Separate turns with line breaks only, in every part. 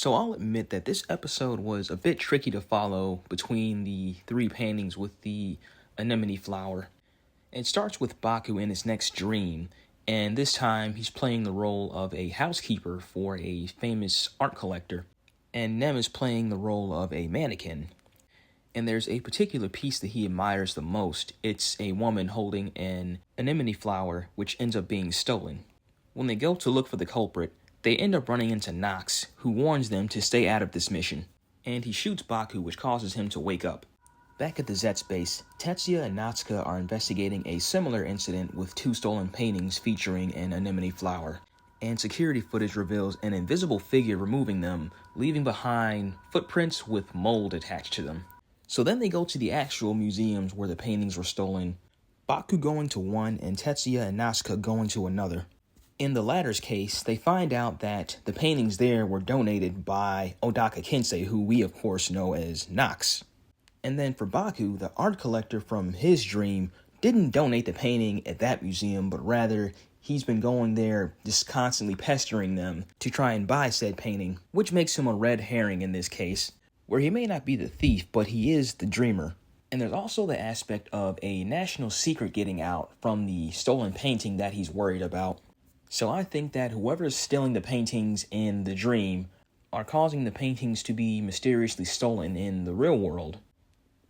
So I'll admit that this episode was a bit tricky to follow between the three paintings with the anemone flower. It starts with Baku in his next dream, and this time he's playing the role of a housekeeper for a famous art collector, and Nem is playing the role of a mannequin. And there's a particular piece that he admires the most. It's a woman holding an anemone flower, which ends up being stolen. When they go to look for the culprit, they end up running into Nox, who warns them to stay out of this mission, and he shoots Baku, which causes him to wake up. Back at the ZEZTZ base, Tetsuya and Natsuka are investigating a similar incident with two stolen paintings featuring an anemone flower, and security footage reveals an invisible figure removing them, leaving behind footprints with mold attached to them. So then they go to the actual museums where the paintings were stolen, Baku going to one and Tetsuya and Natsuka going to another. In the latter's case, they find out that the paintings there were donated by Odaka Kensei, who we of course know as Nox. And then for Baku, the art collector from his dream didn't donate the painting at that museum, but rather he's been going there just constantly pestering them to try and buy said painting, which makes him a red herring in this case, where he may not be the thief, but he is the dreamer. And there's also the aspect of a national secret getting out from the stolen painting that he's worried about. So I think that whoever is stealing the paintings in the dream are causing the paintings to be mysteriously stolen in the real world.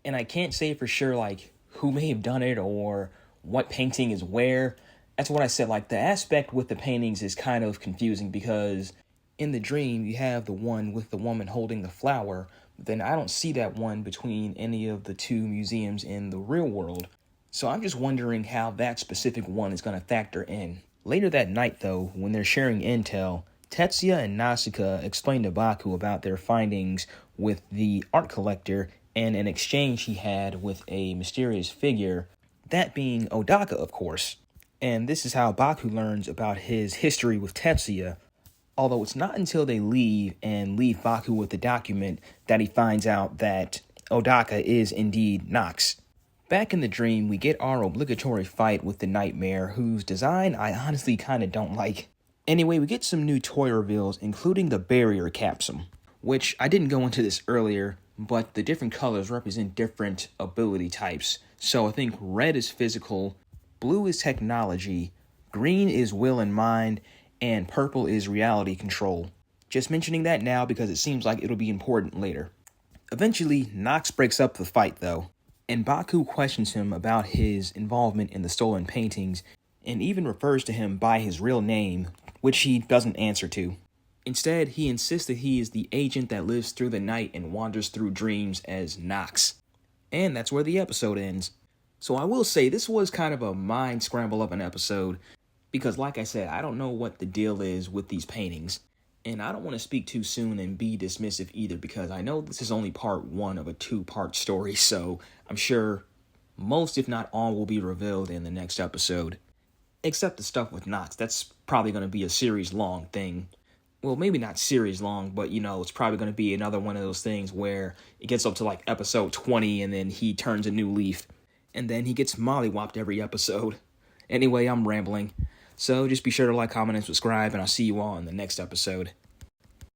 And I can't say for sure, who may have done it or what painting is where. That's what I said, the aspect with the paintings is kind of confusing because in the dream you have the one with the woman holding the flower, but then I don't see that one between any of the two museums in the real world. So I'm just wondering how that specific one is going to factor in. Later that night, though, when they're sharing intel, Tetsuya and Natsuka explain to Baku about their findings with the art collector and an exchange he had with a mysterious figure, that being Odaka, of course. And this is how Baku learns about his history with Tetsuya, although it's not until they leave Baku with the document that he finds out that Odaka is indeed Nox. Back in the dream, we get our obligatory fight with the Nightmare, whose design I honestly kind of don't like. Anyway, we get some new toy reveals, including the barrier capsule, which I didn't go into this earlier, but the different colors represent different ability types. So I think red is physical, blue is technology, green is will and mind, and purple is reality control. Just mentioning that now because it seems like it'll be important later. Eventually, Nox breaks up the fight though, and Baku questions him about his involvement in the stolen paintings and even refers to him by his real name, which he doesn't answer to. Instead, he insists that he is the agent that lives through the night and wanders through dreams as Nox. And that's where the episode ends. So I will say this was kind of a mind scramble of an episode because, like I said, I don't know what the deal is with these paintings. And I don't want to speak too soon and be dismissive either because I know this is only part one of a two-part story, so I'm sure most, if not all, will be revealed in the next episode. Except the stuff with Nox. That's probably going to be a series-long thing. Well, maybe not series-long, but, it's probably going to be another one of those things where it gets up to, episode 20 and then he turns a new leaf. And then he gets mollywopped every episode. Anyway, I'm rambling. So just be sure to like, comment, and subscribe, and I'll see you all in the next episode.